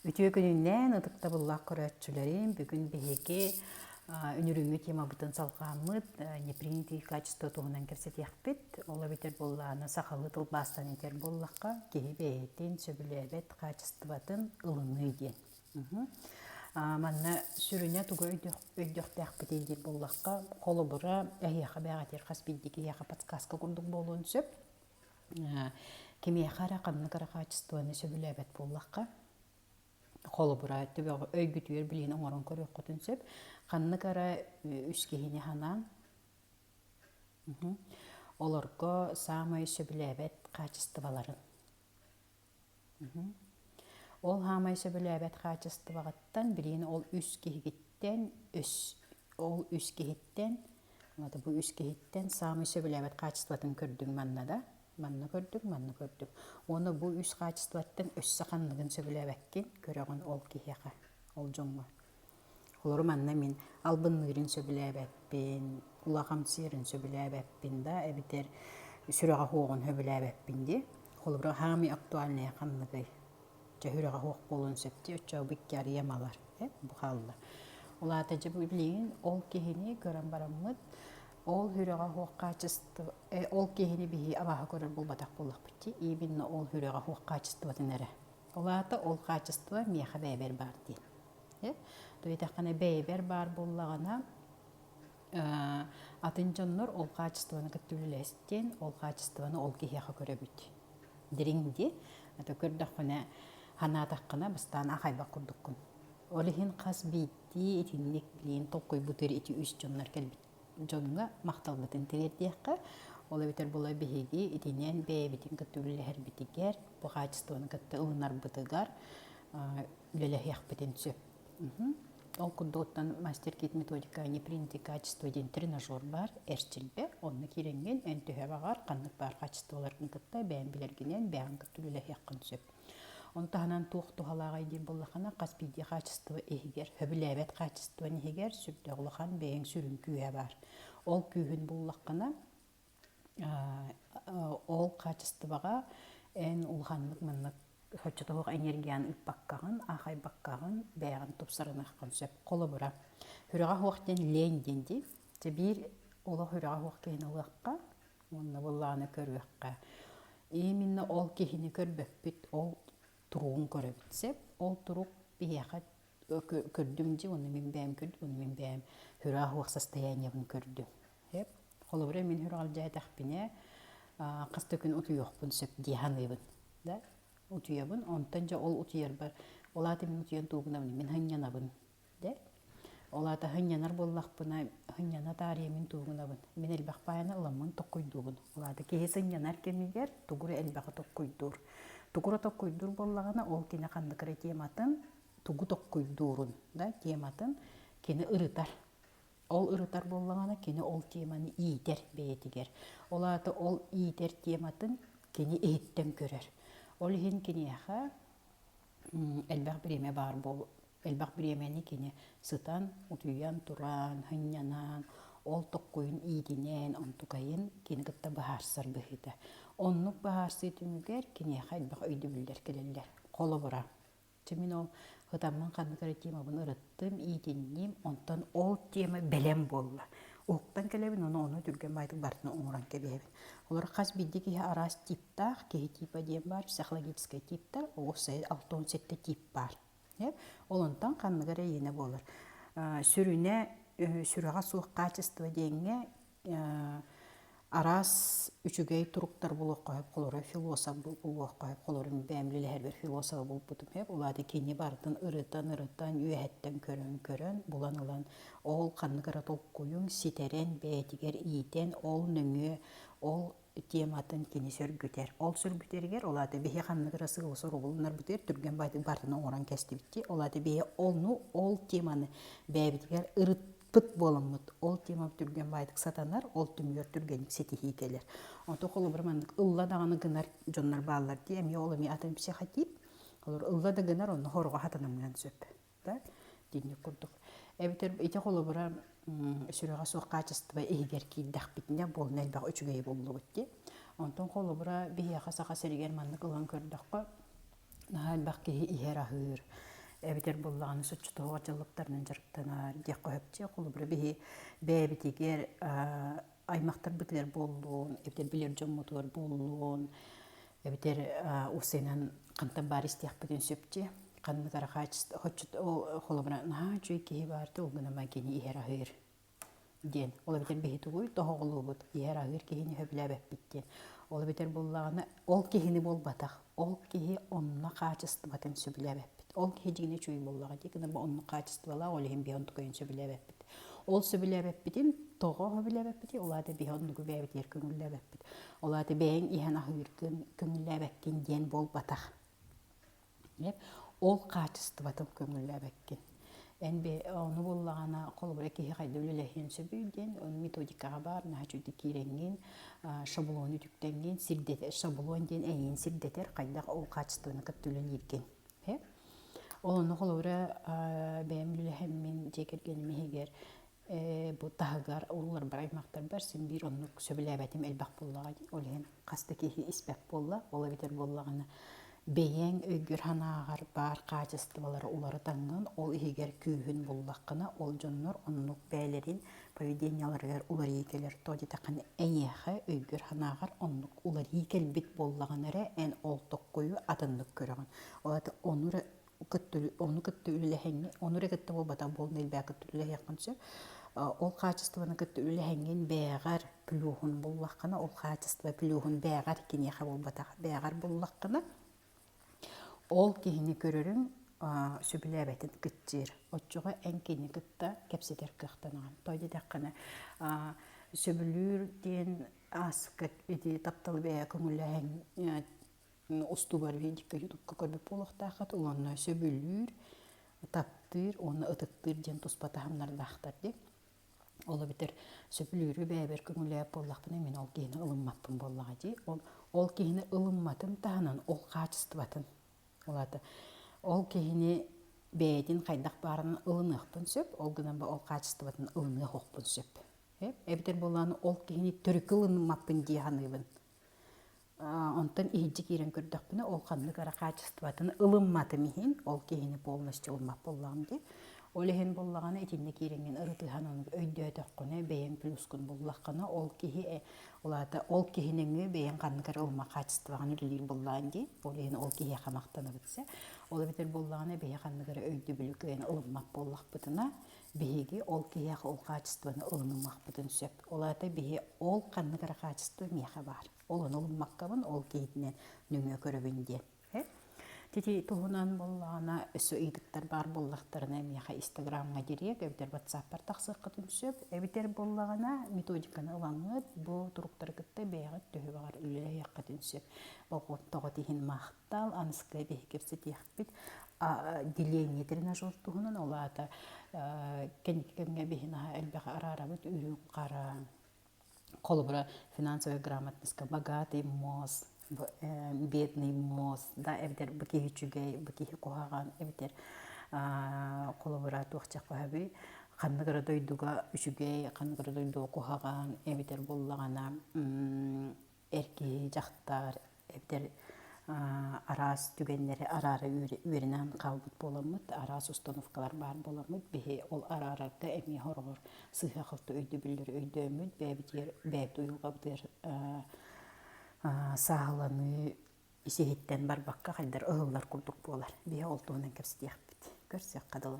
Ütüye gününden ıtıkta bullak көрәтчүләрем бүгін беге үнүрүңгө тема бутын салғамыд непринятый качество туғынан керсет яқпет. Ола битер болланы сақалы тыл бастан етер боллаққа кеhi бейттен сөбілебет качествотын ылыны ден. Манна сүрүнә туга өйдөк яқпет едер боллаққа қолы бұра әйяқа бәғатер қаспиддеке яқа подсказка күрдік болуын сөп. Кеме қара қанны қара качествоны сөбілебет боллаққа Қолы бұра төбеғі өйгітуер білейін оңырын көрек құтын сөп. Қанны кара үскейіне ханан. Оларға самай сөбіләбет качестволарын. Ол хамай сөбіләбет качестволаттан білейін ол үскейгіттен ол үскейттен бұл үскейттен самай сөбіләбет качестволатын көрдің маннада. Манна көрдік. Оны бұл үс качествоттан өссі қанлығын сөбіләбәккен көріғін ол кейеға, ол жоңға. Олары манна мен албынлығырын сөбіләбәкпен, ұлағам сиырын сөбіләбәкпен да, әбітер сүріға хоғын сөбіләбәкпен де. Олары хами актуальная қанлығы. Жахүріға хоқ болын сөпте, өтчау бүккәрі емалар, бұл қалды. Олаты жы білейін, ол кейіне көрін барамыд, Ол хүріға хоқ качество, ол кейіні бейі абаға көрір бұл батақ болық бітті. Именно ол хүріға хоқ качестводан әрі. Олаты ол качество меха бәйбер бар дейін. Дойдаққана бәйбер бар болағына атын жоннор ол качествоны күттілілестен, ол качествоны ол кейіға көрі бітті. Деріңде, көрдіққана ханатаққана бұстан ақайба құрдыққын. Олығын қас бейді етінлік білейін тоққой бұтыр еті үш жоннар кәлбітті. Jonga maqtal bitin tiretdiqqa ola biter bola behigi itinen be bitin katulli her bitiger bu kachistonu katta unar bitigar lele yaq bitin söp. Ол кудоттан мастер-кит методика непринятый качество ден тренажер бар, эрчилбе, онны киренген энтүһэ багар, каннык бар качестволарын кытта бәйін билергенен бәйін кыттүлілі яқын сөп. Он таханан тух тухалага идин боллахана каспиди качество эгер, хөбүләбет качество эгер сүрдөглыхан бәйин сүрүн күйе бар. Ол күйін боллахана ол качествога эн улханлык мыннык хөчөтөг энергияны иппаккагын, ахай баккагын бәйин тупсарына концеп колы бура. Хүрәгә вакыттан лендинди, тебир ола хүрәгә вакыттан улакка, онны булланы көрөккә. Именно ол кихини көрбөппит, ол туруун көрөбүтсеп, ол турук бияка көрдүмжи, оны мен бәйм көрдүм, оны мен бәйм хүрәгә вакыт состояниябын көрдүм. Хеп, колы бура мен хүрәгә жайдакпине, кысты күн утуйокпун сөп диханыбын, да? Утуябын, онтан жа ол утуяр бар. Олаты мен утуян тугунабын, мен ханьянабын, да? Олаты ханьянар боллақпына, ханьяна тария мен тугунабын. Мен элбақ баяны ыламын тоққойдуғын. Олаты кейс ханьянар кемегер, тугуры элбақы тоққойдур. Тугуры тоққойдур боллағына ол кені қандықыры тематын тугу тоққойдурын, да? Тематын кені ырытар. Ол ырытар боллағына кені ол теманы ийтер бейетігер. Олаты ол ийтер тематын кені ейттен көрер. Ол хин кинеха элбах биреме бар бол. Элбах биремени кине сытан, утуян, туран, ханьянан, ол тоққойын идинен, онтукайын кине кытта бахарсар бихита. Оннук бахарсы түмүгер кинеха элбах өйді бүлдер келелер. Қолы бұра. Чемин ол хытамман қандықары тема бұны ырыттым, идиннем, онтан ол тема белем болла. Оқтан келебін, оны түрген байдық бартына оңыран кебебін. Олар қас бидді кейі арас типтақ, кейі типа дем бар, психологический типтар, осы 6-17 тип бар. Олонтан қанныгара ені болыр. Сүріға суық качество денге арас үчігей тұруқтар болуқ қойып, қолыры философ болуқ қойып, қолырын бәмлілі әрбір философ болып бұтым. Олады кені бардын ырытан, үйәттен көрін, бұлан ұлан. Ол қанныгара толқ қойын, ситерен, бәйтігер, ийтен, ол нөңе, ол тематын кені сөргітер. Ол сөргітергер, олады бейе қанныгара сығыл сұру болынар бұтер, түрген байды бардына оңыран кәсті бітті. Олады бейе ол теманы бәйбітігер ырытпыт болымыд. Ол тема түрген байдық сатанар, ол түмер түргенік сетихи келер. Онты қолы бір мандық ұлла дағаны гынар жонлар балар дейм, олыми атын психотип, ұлла да гынар оны хорға хатанамынан сөп. Дейінек күрдік. Әбітер, ете қолы бұра сүріға суық качество егер кейдақ бітінде болын әлбақ өчігей болу өтті. Онтон қолы бұра бейеға сақа сәрігер мандық ұлан көрдіққа әлбақ кейі ихер ахыр. Эбитер буллаганы сучтуга жылыктарынан жарыктанар, дек көпче кулубра бихи бэбитигер аймактар битер боллун, эбитер билер жоммутуар боллун, эбитер усенан кантан бар истиях бүтүн сөпче, канны карахач хочут холобра на чуй ки барды угына макини ихерахыр. Ден, ола битер бихи тугуй тохоголубут, ихерахыр кихини хөбләбәп биттен. Ола битер буллаганы ол кихини болбатах, ол кихи онна качысты батын сөбләбәп. Ол кихи чуй боллага, декені ба онна качысты бала, ол хем бион tukayın сөбләбәп бит. Ол сөбләбәп битин, того хөбләбәп бити, олады бион тугу бәбит ер көңүлләбәп бит. Олады бәйін ихен ахыр көңүлләбәккен ден болбатах. Ол качысты батын көңүлләбәккен. Энби onu буллагана колбура кихи кайда үлелехен сөбүйден, он методикаға бар, нахачуды киренген, шаблоны түктенген, шаблон ден әйін сирдетер, кайда ол качествоны кыттылын ерген. Onu колбура бәйім үлелехенмен жекерген мехегер, bu tahgar olurlar bir aymaqtar бар, sen bir onu söbülәбәтім әлбақ боллаға, олеген қасты кихи іспәк болла, ола бетер боллағаны. Бейен өйгір ханағар бар качестволары улары таңған, ол егер күйін боллаққына, ол жоннор оннық бәйлерін, поведенияларығар улар екелер. Тоди тақын әйеқі өйгір ханағар оннық улар екел бит боллағанары ән ол тоққойы атындық көріған. Олады оны күтті үлілі оныры күтті болбата болын елбә күтті үлілі яқыншы. Ол качествоны күтті үлілі әңген бәғар плюхын боллаққына, ол качество плюхын бәғар кенеқі болбатақ бәғар боллаққына. Ол кихини көрөрүн сөбүләбәтин кытчыр. Отчуга ән кини кытта кепсетер кыхтанаган. Тойды даққаны сөбүлүрден аскак эти таптал бәя көңүләһен устубар видикка ютубка көрбөп болуктахат. Уланна сөбүлүр таптыр, оны ытыктыр ден туспатахамнар дақтар де. Ола битер сөбүлүрү бәбер көңүләп боллақпын, мен ол кихини ылыммаппын боллага де. Ол кихини ылымматын таханан ол качестватын. Ол кехіне бәйден қайдақ барының ылынықпын сөп, ол гынан ба ол качестватын ылынық оқпын сөп. Әбітер боланы ол кехіне түрік ылынмаппын дейханыбын. Онтан ихиджі керен көрдіқпіні ол қанны қара качестватын ылынматы мехен, ол кехіне полностью ылмап болағым де. Ол ехен болағаны етінде керенген ұрытыған оның өйді өтіққыны бәйен плюскын болаққыны ол кехінеңі бәйен қанны қара ылма качестваған үлілер болағын де. Ол ехен ол кехе қамақтаны бітсе. Ол бітер болағаны бәйен қанны қара өйді бүлік өйен ылмап болақ бұтына. Бәйеге ол кехе ол качестваны ылынымақ бұтын сөп. Олады бәйе ол қанны қара качество меха бар. Ол ылынмаққабын ол кейтінен нүңе көрібінден. Тети туһунан боллағана өсі үйдіктер бар боллақтарына меха Инстаграмға дерек, әбітер WhatsApp-бар тақсыққа түнсөп, әбітер боллағана методиканы ылаңыд, бұл тұруқтар күтті бәйғат төхі бағар үлілі яққа түнсөп. Бұл қоттығы дейін мақтал, анысқы бейкепсі тейқпет, деление тренажер туһунан олады кәнеккенге бейін әлбәға арарабыт үрін қара, қолыбыра финансовая грамотностька, богатый мозг, бедный мозг, да, эбдер бакихи чугай, бакихи кохаган, эбдер колобура туахчак кохаби, канныгара дойдуга чугай, канныгара дойдуга кохаган, эбдер боллагана эрки жактар, эбдер арас түгеннери арары үйренен калбыт боламыт, арас установкалар бар боламыт, бихи ол арарарда эми хоргор сыха кылты өйдө билдер өйдө өмүт, бәбит уюлга бдер сағыланы исехеттен бар баққа қайдар ұғылар күрдік болар. Бе ол туынан кәпсі дейік бет. Көрсек қадылы.